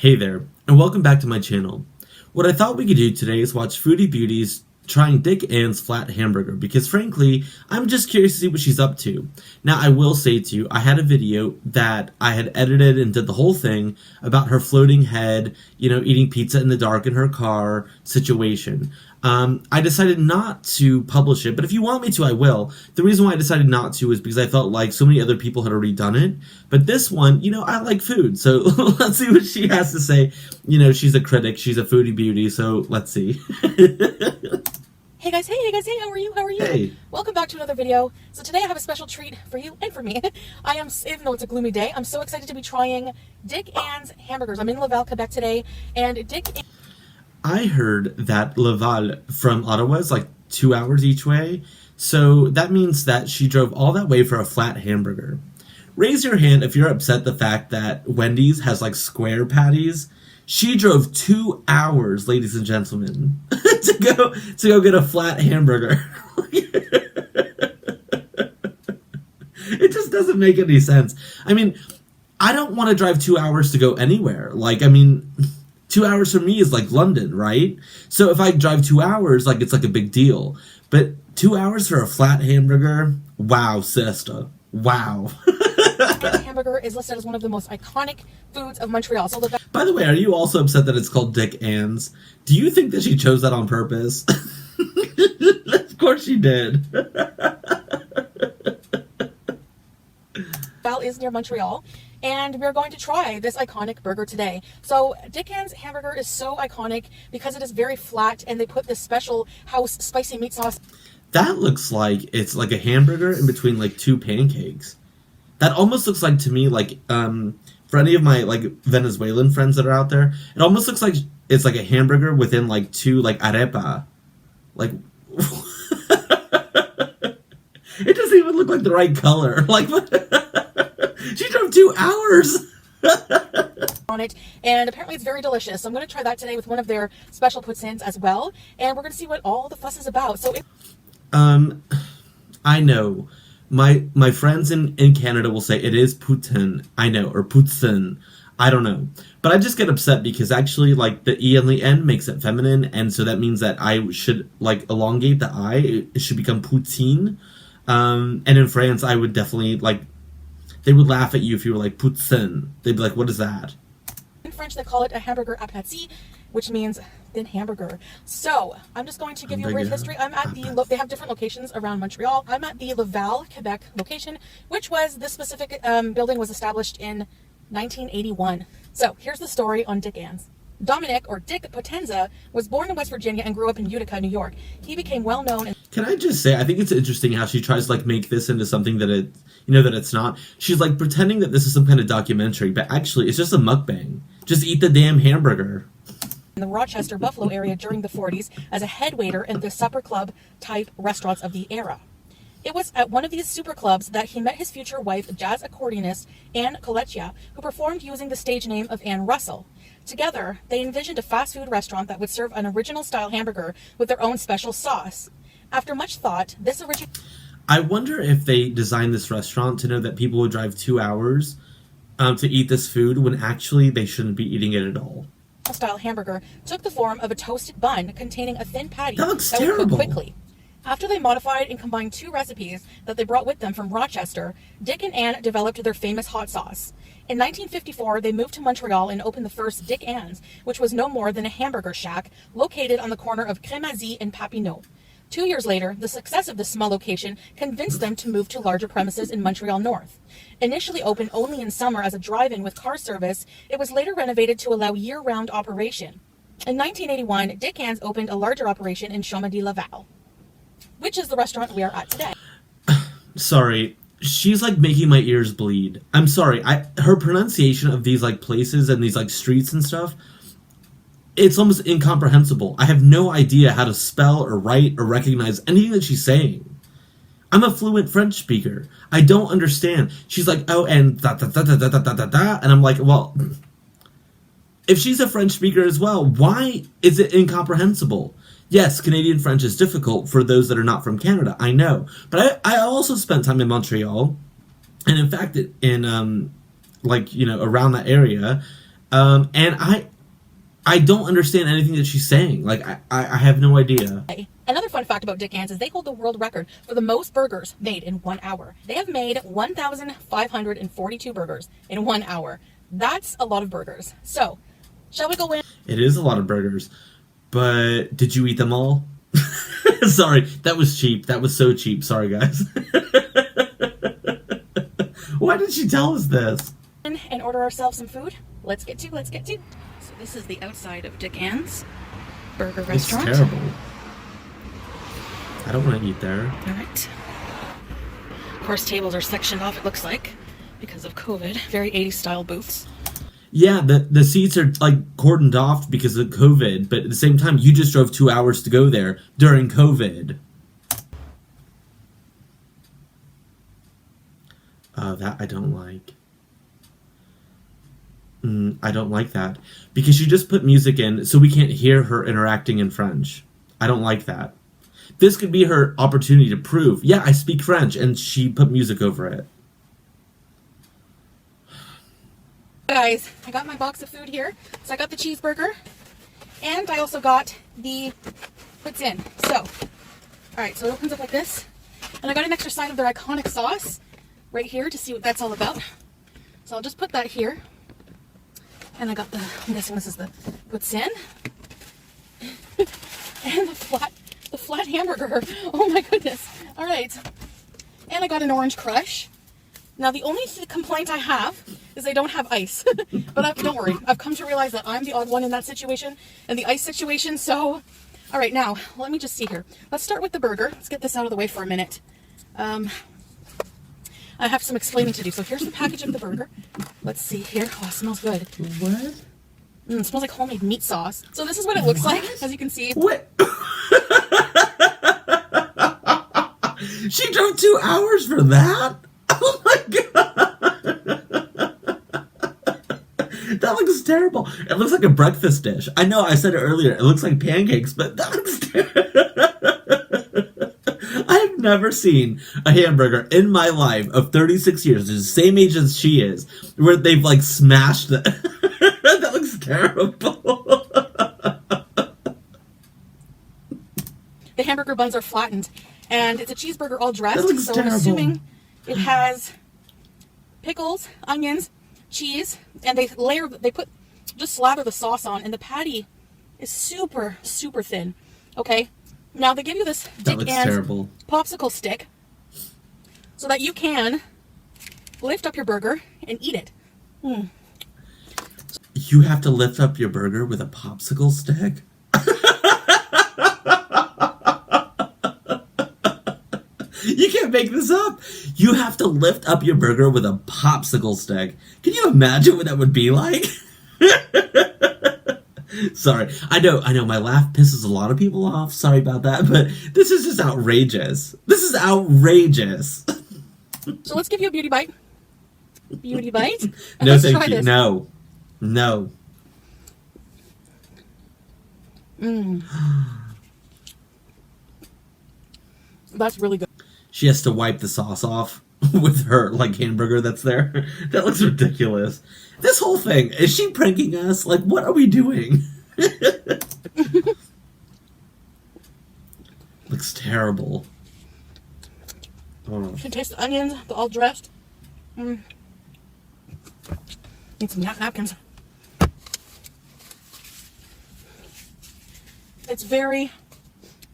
Hey there, and welcome back to my channel. What I thought we could do today is watch Foodie Beauty's trying Dick Ann's flat hamburger, because frankly, I'm just curious to see what she's up to. Now, I will say to you, I had a video that I had edited and did the whole thing about her floating head, eating pizza in the dark in her car situation. I decided not to publish it, but if you want me to, I will. The reason why I decided not to is because I felt like so many other people had already done it. But this one, I like food, so let's see what she has to say. She's a critic, she's a foodie beauty, so let's see. Hey guys, hey, how are you? Hey. Welcome back to another video. So today I have a special treat for you and for me. Even though it's a gloomy day, I'm so excited to be trying Dick Ann's hamburgers. I'm in Laval, Quebec today, and I heard that Laval from Ottawa is like 2 hours each way, so that means that she drove all that way for a flat hamburger. Raise your hand if you're upset the fact that Wendy's has like square patties. She drove 2 hours, ladies and gentlemen, to go get a flat hamburger. It just doesn't make any sense. I mean, I don't want to drive 2 hours to go anywhere. 2 hours for me is like London, right? So if I drive 2 hours, it's like a big deal. But 2 hours for a flat hamburger? Wow, sister. Wow. hamburger is listed as one of the most iconic foods of Montreal. So by the way, are you also upset that it's called Dick Ann's? Do you think that she chose that on purpose? Of course she did. Laval is near Montreal, and we're going to try this iconic burger today. So Dick Ann's hamburger is so iconic because it is very flat, and they put this special house spicy meat sauce. That looks like it's like a hamburger in between like two pancakes. That almost looks like to me for any of my Venezuelan friends that are out there, it almost looks like it's like a hamburger within two arepa. It doesn't even look like the right color. She drove 2 hours on it, and apparently it's very delicious. So I'm going to try that today with one of their special poutines as well, and we're going to see what all the fuss is about. So I know my friends in Canada will say it is poutine. I know, or poutine. I don't know, but I just get upset because actually the E on the end makes it feminine, and so that means that I should elongate the I. It should become poutine. And in France, I would definitely they would laugh at you if you were like poutine. They'd be like, "What is that?" In French, they call it a hamburger aplati, which means thin hamburger. So I'm just going to give you a brief history. I'm at they have different locations around Montreal. I'm at the Laval, Quebec location, which was this specific building was established in 1981. So here's the story on Dick Ann's. Dominic, or Dick Potenza, was born in West Virginia and grew up in Utica, New York. He became well known. Can I just say, I think it's interesting how she tries to make this into something that that it's not. She's pretending that this is some kind of documentary, but actually it's just a mukbang. Just eat the damn hamburger. In the Rochester, Buffalo area during the 40s as a head waiter in the supper club type restaurants of the era. It was at one of these super clubs that he met his future wife, jazz accordionist Anne Coletia, who performed using the stage name of Anne Russell. Together, they envisioned a fast food restaurant that would serve an original style hamburger with their own special sauce. After much thought, I wonder if they designed this restaurant to know that people would drive 2 hours to eat this food when actually they shouldn't be eating it at all. Style hamburger took the form of a toasted bun containing a thin patty that looks would terrible. cook quickly. After they modified and combined two recipes that they brought with them from Rochester, Dick and Anne developed their famous hot sauce. In 1954, they moved to Montreal and opened the first Dick Ann's, which was no more than a hamburger shack located on the corner of Crémazie and Papineau. 2 years later, the success of this small location convinced them to move to larger premises in Montreal North. Initially open only in summer as a drive-in with car service, it was later renovated to allow year-round operation. In 1981, Dick Ann's opened a larger operation in Chaumet-de-Laval, which is the restaurant we are at today. Sorry, she's making my ears bleed. I'm sorry. Her pronunciation of these places and these streets and stuff, it's almost incomprehensible. I have no idea how to spell or write or recognize anything that she's saying. I'm a fluent French speaker. I don't understand. She's like, oh, and da da da da da da da da, and I'm like, well, if she's a French speaker as well, why is it incomprehensible? Yes, Canadian French is difficult for those that are not from Canada, I know. But I also spent time in Montreal, and in fact, around that area, And I don't understand anything that she's saying. Like, I have no idea. Another fun fact about Dick Ann's is they hold the world record for the most burgers made in 1 hour. They have made 1,542 burgers in 1 hour. That's a lot of burgers. So, shall we go in? It is a lot of burgers. But did you eat them all? Sorry, that was cheap. That was so cheap. Sorry, guys. Why did she tell us this? And order ourselves some food. Let's get to. So this is the outside of Dick Ann's burger restaurant. It's terrible. I don't want to eat there. All right. Of course, tables are sectioned off, it looks like, because of COVID. Very 80s style booths. Yeah, the seats are like cordoned off because of COVID, but at the same time, you just drove 2 hours to go there during COVID. That I don't like. I don't like that. Because you just put music in so we can't hear her interacting in French. I don't like that. This could be her opportunity to prove, yeah, I speak French, and she put music over it. Guys, I got my box of food here. So I got the cheeseburger, and I also got the poutine. So, all right, so it opens up like this. And I got an extra side of their iconic sauce right here to see what that's all about. So I'll just put that here. And I got I'm guessing this is the poutine. And the flat hamburger. Oh my goodness. All right. And I got an orange crush. Now the only complaint I have is they don't have ice. But don't worry. I've come to realize that I'm the odd one in that situation, and the ice situation, so... All right, now, let me just see here. Let's start with the burger. Let's get this out of the way for a minute. I have some explaining to do. So here's the package of the burger. Let's see here. Oh, it smells good. What? It smells like homemade meat sauce. So this is what it looks like, as you can see. What? She drove 2 hours for that? Oh my god! That looks terrible. It looks like a breakfast dish. I know I said it earlier. It looks like pancakes, but that looks terrible. I've never seen a hamburger in my life of 36 years, the same age as she is, where they've like smashed it. That looks terrible. The hamburger buns are flattened, and it's a cheeseburger all dressed. That looks so terrible. I'm assuming it has pickles, onions, cheese, and just slather the sauce on, and the patty is super, super thin. Okay, now they give you this Dick Ann's popsicle stick so that you can lift up your burger and eat it. You have to lift up your burger with a popsicle stick? You can't make this up. You have to lift up your burger with a popsicle stick. Can you imagine what that would be like? Sorry. I know my laugh pisses a lot of people off. Sorry about that, but this is just outrageous. This is outrageous. So let's give you a beauty bite. Beauty bite? No, thank you. No. No. That's really good. She has to wipe the sauce off with her, like, hamburger that's there. That looks ridiculous. This whole thing, is she pranking us? Like, what are we doing? Looks terrible. Oh. You can taste the onions, they're all dressed. Need some napkins. It's very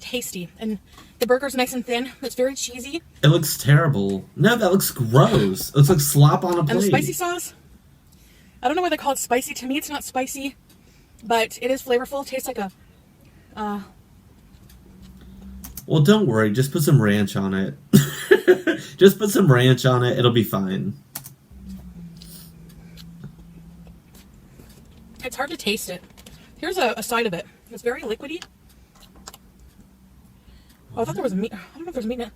tasty, and the burger's nice and thin. It's very cheesy. It looks terrible. No, that looks gross. It looks like slop on a plate. And the spicy sauce, I don't know why they call it spicy. To me, it's not spicy, but it is flavorful. It tastes like a... Well, don't worry. Just put some ranch on it. Just put some ranch on it. It'll be fine. It's hard to taste it. Here's a side of it. It's very liquidy. Oh, I thought there was meat. I don't know if there's meat in it.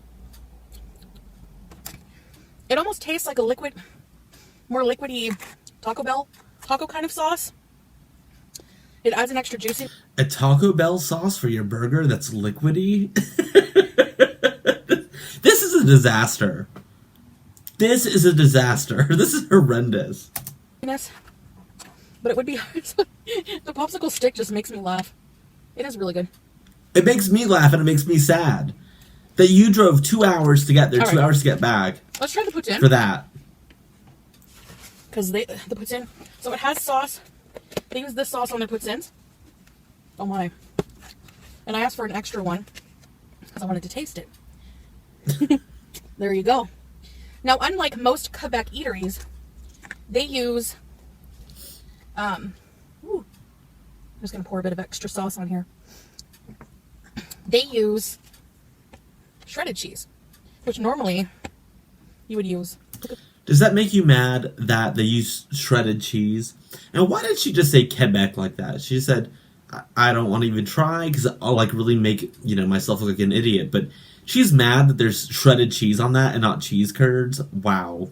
It almost tastes like a liquid, more liquidy taco kind of sauce. It adds an extra juicy. A Taco Bell sauce for your burger that's liquidy? This is a disaster. This is a disaster. This is horrendous. But it would be the popsicle stick just makes me laugh. It is really good. It makes me laugh and it makes me sad that you drove 2 hours to get there, All 2 right. hours to get back. Let's try the poutine. For that. Because the poutine, so it has sauce. They use this sauce on their poutines. Oh my. And I asked for an extra one because I wanted to taste it. There you go. Now, unlike most Quebec eateries, they use, I'm just going to pour a bit of extra sauce on here. They use shredded cheese, which normally you would use. Does that make you mad that they use shredded cheese? And why did she just say Quebec like that? She said, I don't want to even try because I'll like really make, myself look like an idiot. But she's mad that there's shredded cheese on that and not cheese curds. Wow.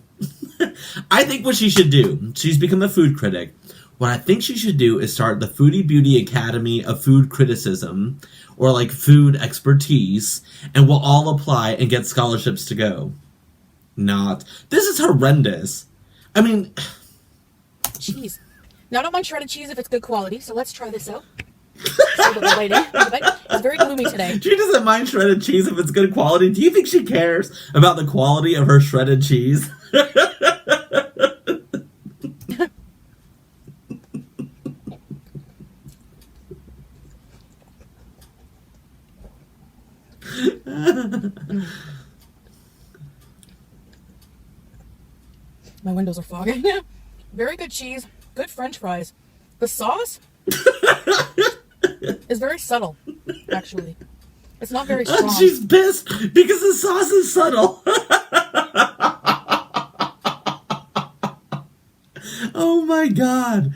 I think what she should do, she's become a food critic. What I think she should do is start the Foodie Beauty Academy of Food Criticism or like food expertise, and we'll all apply and get scholarships to go. Not. This is horrendous. I mean, cheese. Now, I don't mind shredded cheese if it's good quality, so let's try this out. So the lady, it's very gloomy today. She doesn't mind shredded cheese if it's good quality. Do you think she cares about the quality of her shredded cheese? My windows are fogging. Very good cheese, good French fries. The sauce is very subtle, actually. It's not very strong. She's pissed because the sauce is subtle. Oh my god.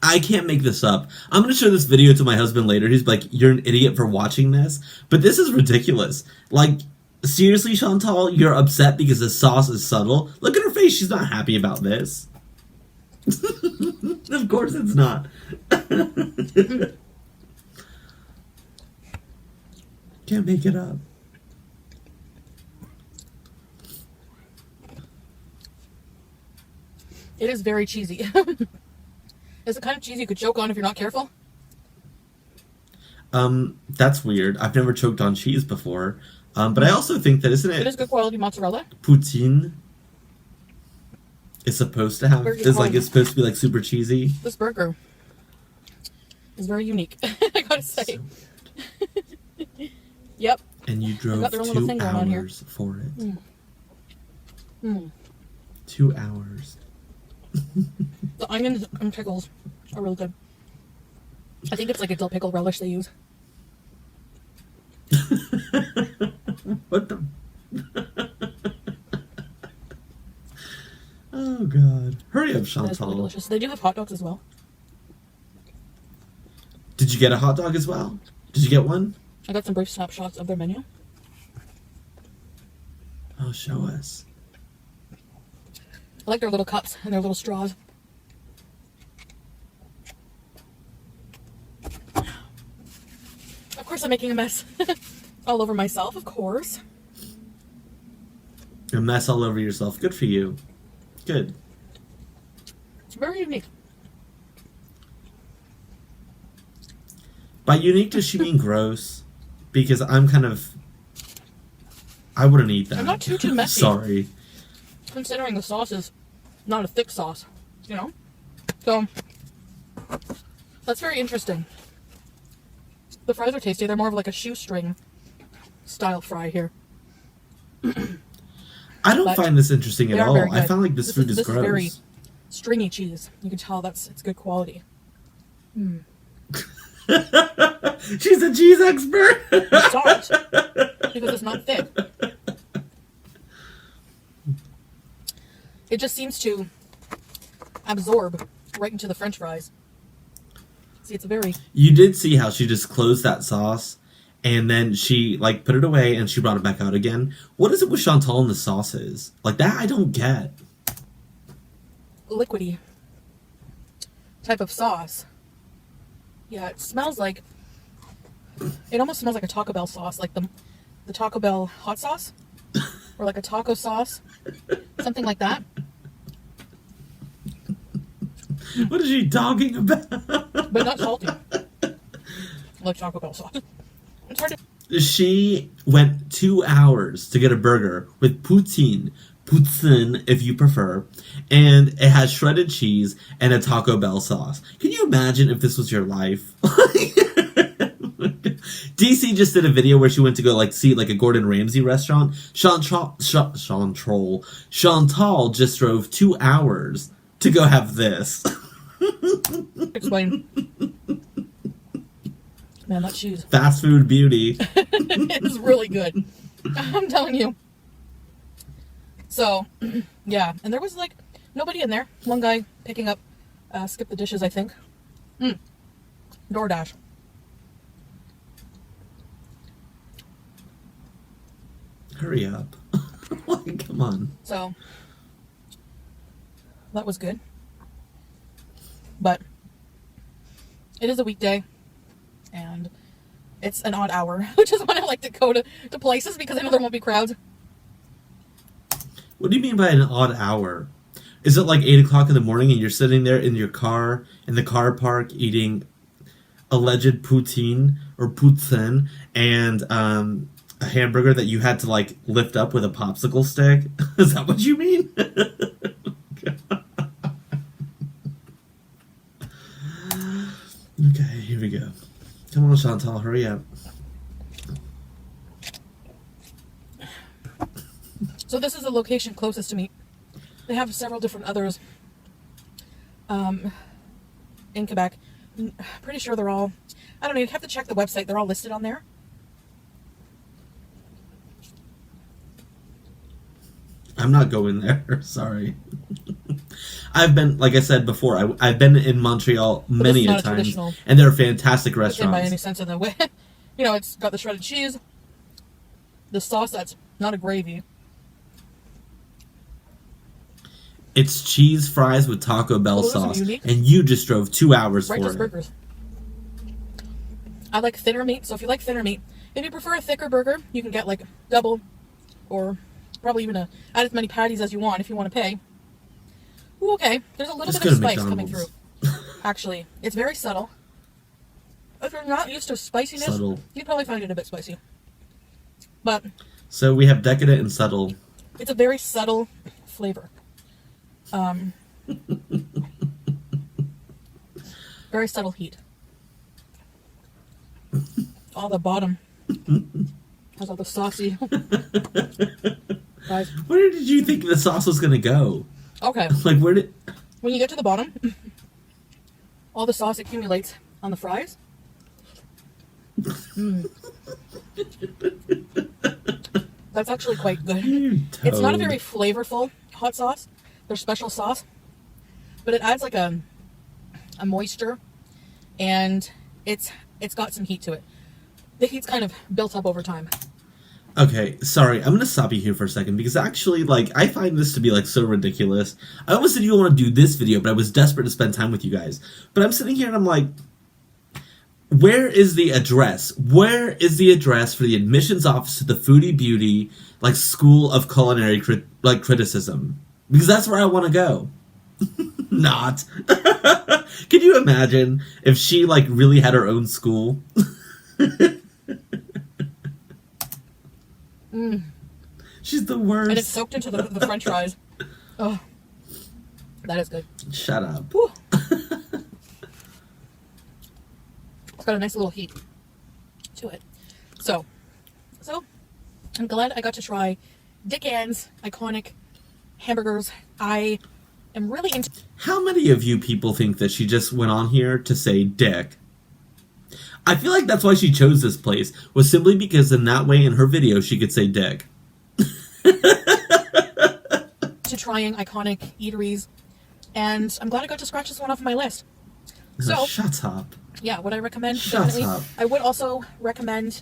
I can't make this up. I'm going to show this video to my husband later. He's like, you're an idiot for watching this. But this is ridiculous. Like, seriously, Chantal, you're upset because the sauce is subtle? Look at her face. She's not happy about this. Of course it's not. Can't make it up. It is very cheesy. It's the kind of cheese you could choke on if you're not careful. That's weird. I've never choked on cheese before. But I also think that, isn't it? It is good quality mozzarella. Poutine is supposed to have, it's supposed to be like super cheesy. This burger is very unique, I gotta say. Yep. And you drove 2 hours for it. 2 hours. The onions and pickles are really good. I think it's like a dill pickle relish they use. What the? Oh god! Hurry up, Chantal. That's really delicious. They do have hot dogs as well. Did you get a hot dog as well? Did you get one? I got some brief snapshots of their menu. Oh, show us. I like their little cups and their little straws. Of course I'm making a mess. All over myself, of course. A mess all over yourself. Good for you. Good. It's very unique. By unique, does she mean gross? Because I'm kind of... I wouldn't eat that. I'm not too messy. Sorry. Considering the sauce is not a thick sauce, you know? So, that's very interesting. The fries are tasty. They're more of like a shoestring style fry here. I don't find this interesting at all. I found like this food is gross. This is very stringy cheese. You can tell it's good quality. She's a cheese expert. It's soft because it's not thick. It just seems to absorb right into the French fries. See, it's a very... You did see how she just closed that sauce and then she like put it away and she brought it back out again. What is it with Chantal and the sauces? Like that I don't get. Liquidy type of sauce. Yeah, it smells like... It almost smells like a Taco Bell sauce, like the Taco Bell hot sauce. Or like a taco sauce. Something like that. What is she talking about? But not salty. Like Taco Bell sauce. It's hard to... She went 2 hours to get a burger with poutine if you prefer, and it has shredded cheese and a Taco Bell sauce. Can you imagine if this was your life? DC just did a video where she went to go like see like a Gordon Ramsay restaurant. Chantal just drove 2 hours to go have this. Explain. Man, that cheese. Fast food beauty. It's really good. I'm telling you. So, yeah. And there was like nobody in there. One guy picking up, skip the dishes, I think. DoorDash. Hurry up. Like, come on. So, that was good. But, it is a weekday. And it's an odd hour, which is when I like to go to places because I know there won't be crowds. What do you mean by an odd hour? Is it like 8 o'clock in the morning and you're sitting there in your car, in the car park, eating alleged poutine or poutine and a hamburger that you had to like lift up with a popsicle stick? Is that what you mean? Okay, here we go. Come on, Chantal, hurry up. So this is the location closest to me. They have several different others in Quebec. Pretty sure they're all... I don't know, you'd have to check the website. They're all listed on there. I'm not going there. Sorry. I've been, like I said before, I've been in Montreal many a times, and there are fantastic restaurants. By any sense of the way. You know, it's got the shredded cheese, the sauce that's not a gravy. It's cheese fries with Taco Bell sauce, and you just drove 2 hours for it. Burgers. I like thinner meat, so if you like thinner meat, if you prefer a thicker burger, you can get like double, or probably even add as many patties as you want if you want to pay. Ooh, okay, there's a little bit of spice coming through. Actually, it's very subtle. If you're not used to spiciness, you'd probably find it a bit spicy. But so we have decadent and subtle. It's a very subtle flavor. Very subtle heat. All the bottom has all the saucy. Guys. Where did you think the sauce was gonna go? Okay. Like, where did... When you get to the bottom, all the sauce accumulates on the fries. That's actually quite good. It's not a very flavorful hot sauce. Their special sauce. But it adds like a moisture. And it's got some heat to it. The heat's kind of built up over time. Okay, sorry, I'm gonna stop you here for a second, because actually, like, I find this to be, like, so ridiculous. I almost didn't even want to do this video, but I was desperate to spend time with you guys. But I'm sitting here and I'm like, where is the address? Where is the address for the admissions office to the Foodie Beauty, like, School of Culinary, Criticism? Because that's where I want to go. Not. Can you imagine if she, like, really had her own school? She's the worst. And it's soaked into the french fries. Oh, that is good. Shut up. It's got a nice little heat to it. So I'm glad I got to try Dick Ann's iconic hamburgers. I am really into... How many of you people think that she just went on here to say dick? I feel like that's why she chose this place, was simply because in that way in her video she could say dick. To trying iconic eateries, and I'm glad I got to scratch this one off my list. So shut up. Yeah, would I recommend? Shut definitely. up. I would also recommend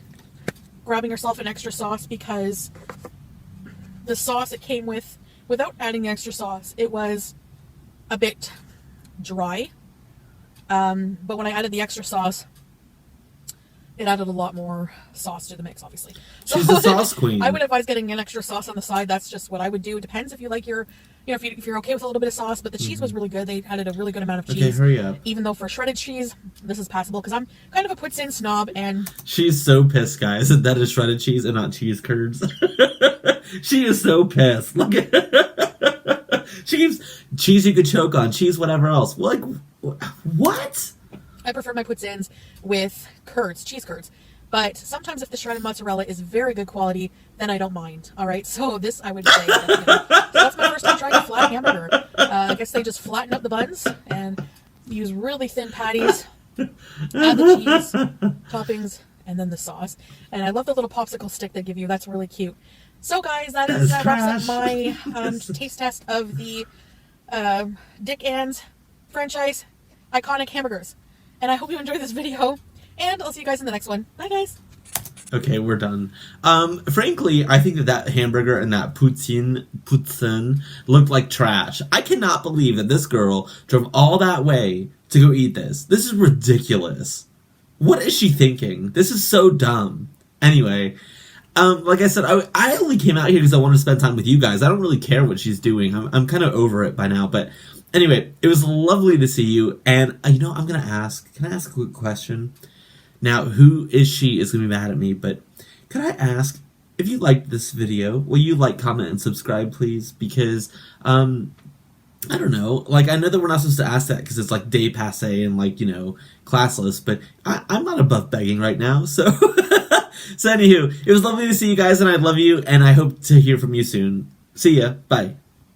grabbing yourself an extra sauce, because the sauce it came with, without adding the extra sauce, it was a bit dry. But when I added the extra sauce, it added a lot more sauce to the mix, obviously. She's the sauce queen. I would advise getting an extra sauce on the side. That's just what I would do. It depends if you like your, if you're okay with a little bit of sauce, but the cheese was really good. They added a really good amount of cheese. Okay, hurry up. Even though for shredded cheese, this is passable because I'm kind of a puts in snob and... She's so pissed, guys, that is shredded cheese and not cheese curds. She is so pissed. Look at cheese you could choke on, cheese whatever else. Like, what? I prefer my puts-ins with curds, cheese curds. But sometimes if the shredded mozzarella is very good quality, then I don't mind. All right, so this I would say. So that's my first time trying a flat hamburger. I guess they just flatten up the buns and use really thin patties, add the cheese, toppings, and then the sauce. And I love the little popsicle stick they give you. That's really cute. So guys, that wraps up my taste test of the Dick Ann's franchise iconic hamburgers. And I hope you enjoyed this video. And I'll see you guys in the next one. Bye, guys. Okay, we're done. Frankly, I think that hamburger and that poutine looked like trash. I cannot believe that this girl drove all that way to go eat this. This is ridiculous. What is she thinking? This is so dumb. Anyway, like I said, I only came out here because I wanted to spend time with you guys. I don't really care what she's doing. I'm kind of over it by now, but anyway, it was lovely to see you. And, can I ask a quick question? Now, who is she is going to be mad at me, but could I ask, if you liked this video, will you like, comment, and subscribe, please? Because, I don't know, I know that we're not supposed to ask that because it's, day passe and, classless, but I'm not above begging right now, so... So, anywho, it was lovely to see you guys, and I love you, and I hope to hear from you soon. See ya. Bye.